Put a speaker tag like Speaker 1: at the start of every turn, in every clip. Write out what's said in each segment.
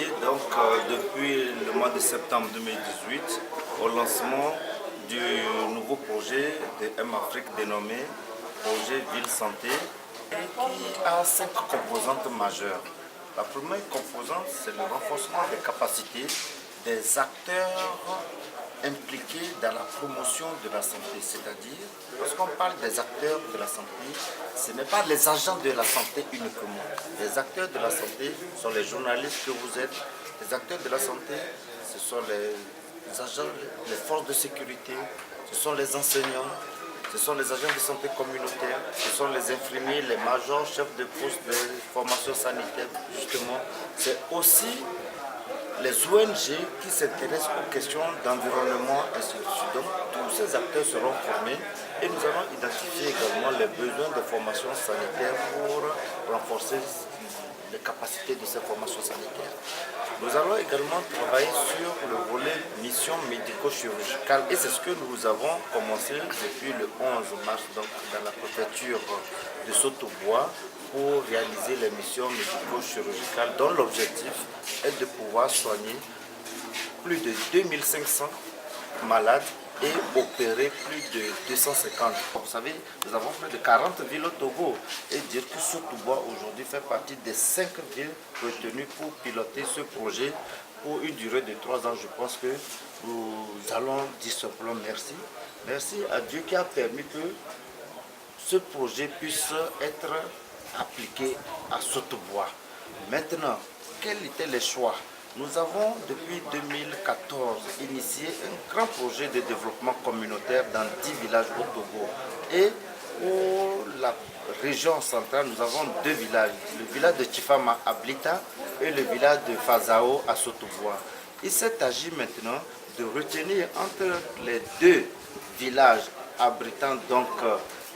Speaker 1: assisté donc, depuis le mois de septembre 2018 au lancement du nouveau projet de M-Afrique dénommé Projet Ville Santé et qui a 5 composantes majeures. La première composante, c'est le renforcement des capacités des acteurs impliqués dans la promotion de la santé. C'est-à-dire, lorsqu'on parle des acteurs de la santé, ce n'est pas les agents de la santé uniquement. Les acteurs de la santé sont les journalistes que vous êtes. Les acteurs de la santé, ce sont les agents, les forces de sécurité, ce sont les enseignants, ce sont les agents de santé communautaire, ce sont les infirmiers, les majors, chefs de poste de formation sanitaire, justement. C'est aussi les ONG qui s'intéressent aux questions d'environnement, ainsi de suite. Donc, tous ces acteurs seront formés et nous allons identifier également les besoins de formation sanitaire pour renforcer les capacités de ces formations sanitaires. Nous allons également travailler sur le volet mission médico-chirurgicale et c'est ce que nous avons commencé depuis le 11 mars donc, dans la préfecture de Sotobois pour réaliser les missions médico-chirurgicales dont l'objectif est de pouvoir soigner plus de 2500 malades et opérer plus de 250. Vous savez, nous avons plus de 40 villes au Togo et dire que Sotobois aujourd'hui fait partie des 5 villes retenues pour piloter ce projet pour une durée de 3 ans. Je pense que nous allons dire simplement merci. Merci à Dieu qui a permis que ce projet puisse être appliqué à Sotobois. Maintenant, quels étaient les choix? Nous avons depuis 2014 initié un grand projet de développement communautaire dans 10 villages au Togo. Et pour la région centrale, nous avons 2 villages. Le village de Chifama à Blita et le village de Fazao à Sotobois. Il s'est agi maintenant de retenir entre les 2 villages abritant donc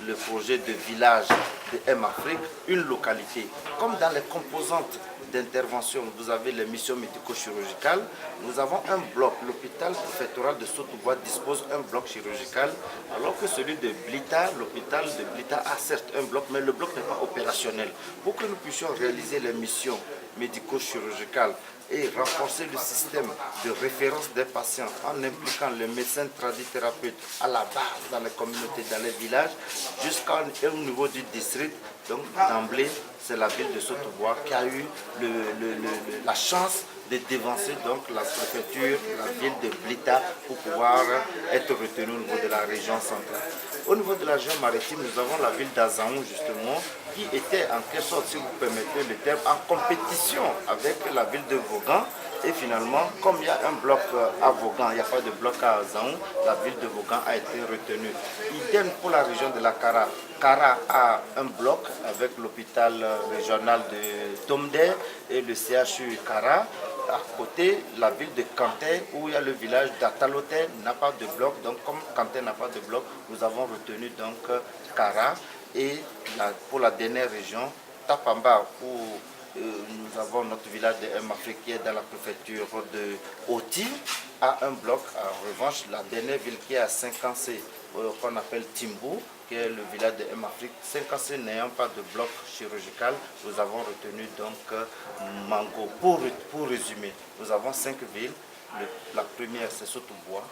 Speaker 1: le projet de village de M-Afrique, une localité. Comme dans les composantes d'intervention, vous avez les missions médico-chirurgicales, nous avons un bloc. L'hôpital préfectoral de Sotobois dispose d'un bloc chirurgical, alors que celui de Blita, l'hôpital de Blita a certes un bloc, mais le bloc n'est pas opérationnel. Pour que nous puissions réaliser les missions médico-chirurgicales et renforcer le système de référence des patients en impliquant les médecins tradithérapeutes à la base dans les communautés, dans les villages, jusqu'au niveau du district. Donc d'emblée, c'est la ville de Sotobois qui a eu la chance de dévancer donc la préfecture, la ville de Blita pour pouvoir être retenue au niveau de la région centrale. Au niveau de la région maritime, nous avons la ville d'Azaou justement, qui était en quelque sorte, si vous permettez le terme, en compétition avec la ville de Vaughan. Et finalement, comme il y a un bloc à Vaughan, il n'y a pas de bloc à Azaou, la ville de Vaughan a été retenue. Idem pour la région de la Kara. Kara a un bloc avec l'hôpital régional de Tomdé et le CHU Kara. À côté, la ville de Kanté, où il y a le village d'Atalote, n'a pas de bloc. Donc, comme Kanté n'a pas de bloc, nous avons retenu donc Kara. Et pour la dernière région, Tapamba, où nous avons notre village de M-Afrique qui est dans la préfecture de Oti, a un bloc. En revanche, la dernière ville qui est à 5C, qu'on appelle Timbo, qui est le village de M-Afrique, 5C n'ayant pas de bloc chirurgical, nous avons retenu donc Mango. Pour résumer, nous avons 5 villes. La première, c'est Sotobois.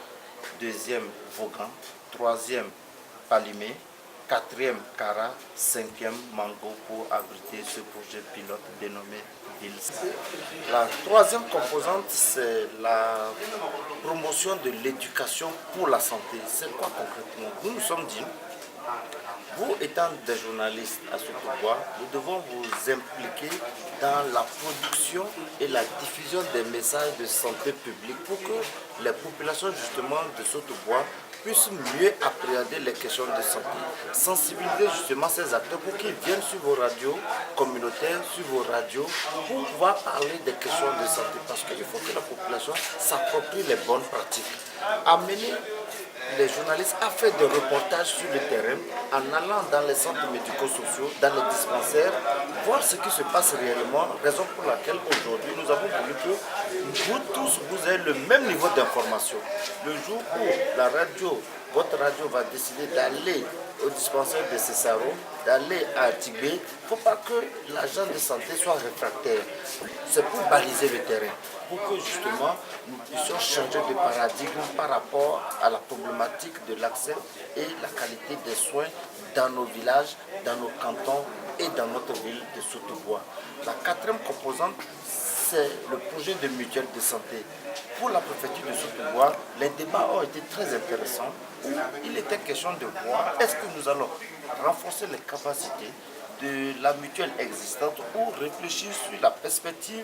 Speaker 1: Deuxième, Vaughan. Troisième, Palimé. 4e, Kara. 5e, Mango, pour abriter ce projet pilote dénommé Ville. La troisième composante, c'est la promotion de l'éducation pour la santé. C'est quoi concrètement? Nous nous sommes dit, vous étant des journalistes à Sotobois, nous devons vous impliquer dans la production et la diffusion des messages de santé publique pour que les populations justement de Sotobois puissent mieux appréhender les questions de santé, sensibiliser justement ces acteurs pour qu'ils viennent sur vos radios communautaires, sur vos radios, pour pouvoir parler des questions de santé. Parce qu'il faut que la population s'approprie les bonnes pratiques. Amener les journalistes à faire des reportages sur le terrain en allant dans les centres médico-sociaux, dans les dispensaires, voir ce qui se passe réellement, raison pour laquelle aujourd'hui nous avons voulu que vous tous, vous ayez le même niveau d'information. Le jour où la radio, votre radio va décider d'aller
Speaker 2: au dispensaire de Cessaro, d'aller à Tibet, il ne faut pas que l'agent de santé soit réfractaire. C'est pour baliser le terrain, pour que justement nous puissions changer de paradigme par rapport à la problématique de l'accès et la qualité des soins dans nos villages, dans nos cantons et dans notre ville de Sotobois. La quatrième composante, c'est le projet de mutuelle de santé. Pour la préfecture de Sotobois, les débats ont été très intéressants. Il était question de voir est-ce que nous allons renforcer les capacités de la mutuelle existante ou réfléchir sur la perspective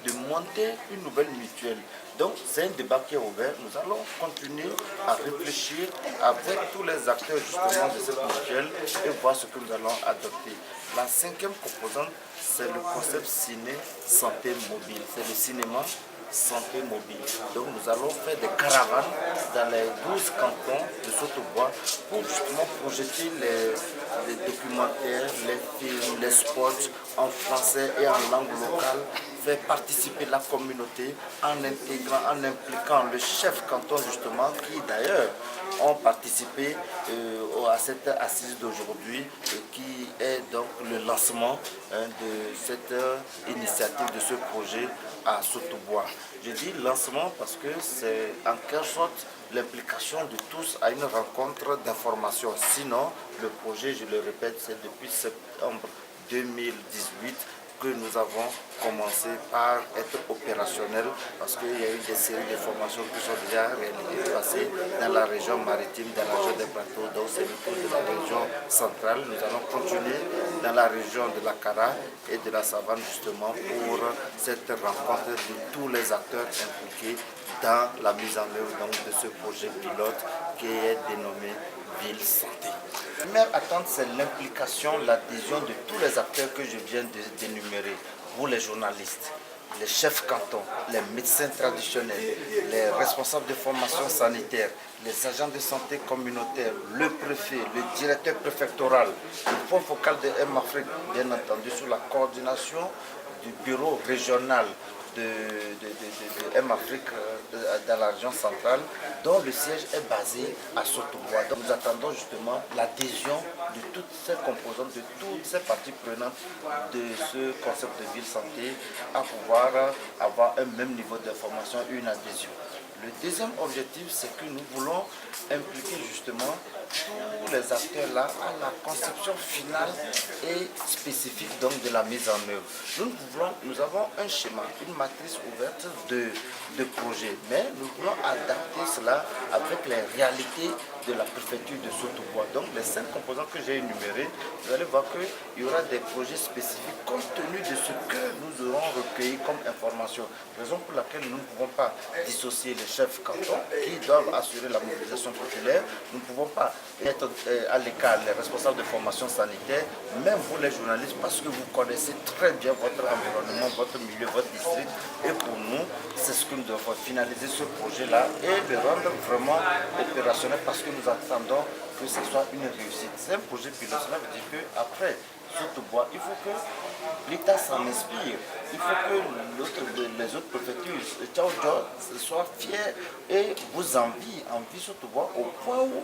Speaker 2: de monter une nouvelle mutuelle. Donc c'est un débat qui est ouvert. Nous allons continuer à réfléchir avec tous les acteurs justement de cette mutuelle et voir ce que nous allons adopter. La cinquième composante, c'est le concept ciné santé mobile. C'est le cinéma santé mobile. Donc nous allons faire des caravanes dans les 12 cantons de Sotobois pour justement projeter les documentaires, les films, les spots en français et en langue locale, faire participer la communauté en intégrant, en impliquant le chef canton justement qui d'ailleurs ont participé à cette assise d'aujourd'hui qui est donc le lancement de cette initiative, de ce projet à Sotobois. Je dis lancement parce que c'est en quelque sorte l'implication de tous à une rencontre d'information. Sinon, le projet, je le répète, c'est depuis septembre 2018 que nous avons commencé par être opérationnels parce qu'il y a eu des séries de formations qui sont déjà passées dans la région maritime, dans la région des plateaux, donc c'est le tour de la région centrale. Nous allons continuer dans la région de la Cara et de la Savane justement pour cette rencontre de tous les acteurs impliqués dans la mise en œuvre donc, de ce projet pilote qui est dénommé Ville Santé. La première attente, c'est l'implication, l'adhésion de tous les acteurs que je viens d'énumérer. Vous les journalistes, les chefs cantons, les médecins traditionnels, les responsables de formation sanitaire, les agents de santé communautaire, le préfet, le directeur préfectoral, le point focal de M-Afrique, bien entendu, sous la coordination du bureau régional de M-Afrique dans la région centrale, dont le siège est basé à Sotobois. Donc nous attendons justement l'adhésion de toutes ces composantes, de toutes ces parties prenantes de ce concept de ville santé à pouvoir avoir un même niveau d'information et une adhésion. Le deuxième objectif, c'est que nous voulons impliquer justement tous les acteurs là à la conception finale et spécifique donc de la mise en œuvre. Nous avons un schéma, une matrice ouverte de projets, mais nous voulons adapter cela avec les réalités de la préfecture de Sotobois. Donc les 5 composants que j'ai énumérés, vous allez voir qu'il y aura des projets spécifiques compte tenu de ce que nous aurons recueilli comme information. Raison pour laquelle nous ne pouvons pas dissocier les chefs cantons qui doivent assurer la mobilisation populaire. Nous ne pouvons pas être à l'écart les responsables de formation sanitaire, même vous les journalistes, parce que vous connaissez très bien votre environnement, votre milieu, votre district. Et pour nous, c'est ce que nous devons finaliser ce projet-là et le rendre vraiment opérationnel parce que nous attendons que ce soit une réussite. C'est un projet pilote, cela veut dire qu'après Sotobois, il faut que l'État s'en inspire. Il faut que les autres préfectures, Tchao soient fiers et vous envient Sotobois au point où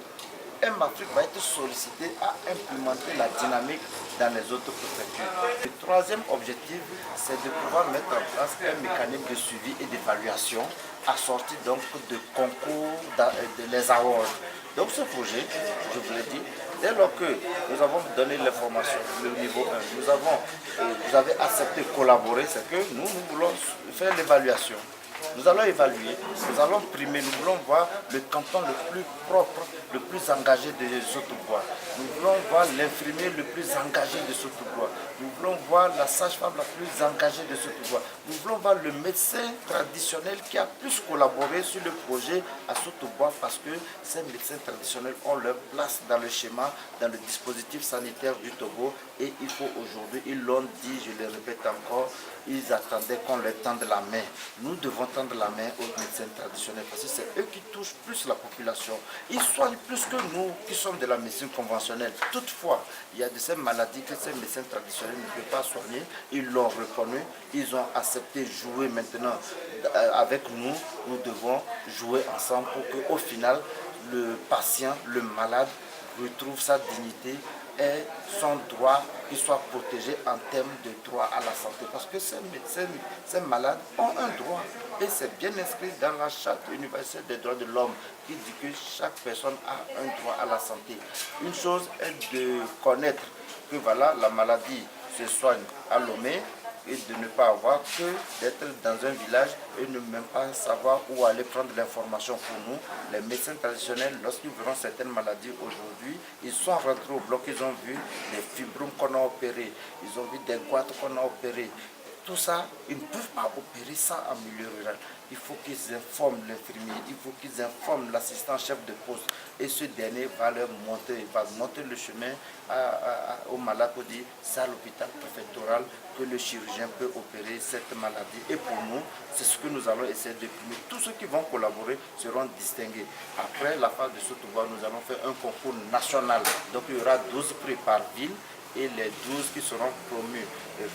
Speaker 2: M-Afrique va être sollicité à implémenter la dynamique dans les autres préfectures. Le troisième objectif, c'est de pouvoir mettre en place un mécanisme de suivi et d'évaluation assorti donc de concours, de les awards. Donc ce projet, je vous l'ai dit, dès lors que nous avons donné l'information, le niveau 1, vous avez accepté de collaborer, c'est que nous voulons faire l'évaluation. Nous allons évaluer, nous allons primer, nous voulons voir le canton le plus propre, le plus engagé de Sotobois. Nous voulons voir l'infirmier le plus engagé de Sotobois. Nous voulons voir la sage-femme la plus engagée de Sotobois. Nous voulons voir le médecin traditionnel qui a plus collaboré sur le projet à Sotobois parce que ces médecins traditionnels ont leur place dans le schéma, dans le dispositif sanitaire du Togo et il faut aujourd'hui, ils l'ont dit, je le répète encore, ils attendaient qu'on leur tende la main. Nous devons tendre la main aux médecins traditionnels parce que c'est eux qui touchent plus la population. Ils soignent plus que nous qui sommes de la médecine conventionnelle. Toutefois, il y a de ces maladies que ces médecins traditionnels ne peuvent pas soigner. Ils l'ont reconnu, ils ont accepté de jouer maintenant avec nous. Nous devons jouer ensemble pour qu'au final, le patient, le malade, retrouve sa dignité et son droit qui soit protégé en termes de droit à la santé. Parce que ces malades ont un droit et c'est bien inscrit dans la Charte universelle des droits de l'homme qui dit que chaque personne a un droit à la santé. Une chose est de connaître que voilà, la maladie se soigne à Lomé, et de ne pas avoir que d'être dans un village et ne même pas savoir où aller prendre l'information pour nous. Les médecins traditionnels, lorsqu'ils verront certaines maladies aujourd'hui, ils sont rentrés au bloc, ils ont vu des fibromes qu'on a opérés, ils ont vu des goitres qu'on a opérés. Tout ça, ils ne peuvent pas opérer ça en milieu rural. Il faut qu'ils informent l'infirmier, il faut qu'ils informent l'assistant chef de poste. Et ce dernier va monter le chemin au malade pour dire c'est à l'hôpital préfectoral que le chirurgien peut opérer cette maladie. Et pour nous, c'est ce que nous allons essayer de primer. Tous ceux qui vont collaborer seront distingués. Après la phase de Sotoba, nous allons faire un concours national. Donc il y aura 12 prix par ville. Et les 12 qui seront promus,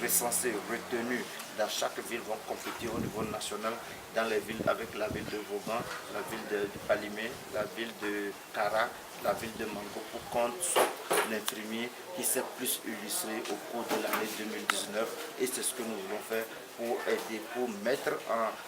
Speaker 2: recensés, retenus dans chaque ville vont compétir au niveau national dans les villes avec la ville de Vauban, la ville de Palimé, la ville de Kara, la ville de Mango pour qu'on soit l'infirmier qui s'est plus illustré au cours de l'année 2019 et c'est ce que nous voulons faire pour aider, pour mettre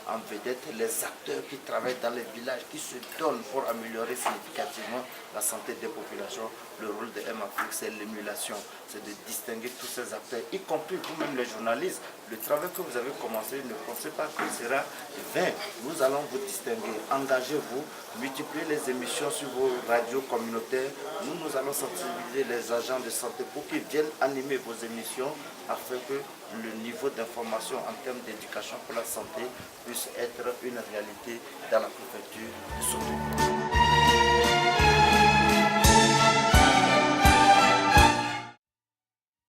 Speaker 2: en vedette les acteurs qui travaillent dans les villages, qui se donnent pour améliorer significativement la santé des populations. Le rôle de M-Afrique, c'est l'émulation, c'est de distinguer tous ces acteurs, y compris vous-même les journalistes. Le travail que vous avez commencé, ne pensez pas qu'il sera vain. Nous allons vous distinguer, engagez-vous, multipliez les émissions sur vos radios communautaires. Nous allons sensibiliser les agents de santé pour qu'ils viennent animer vos émissions afin que le niveau d'information en termes d'éducation pour la santé puisse être une réalité dans la préfecture de Soto.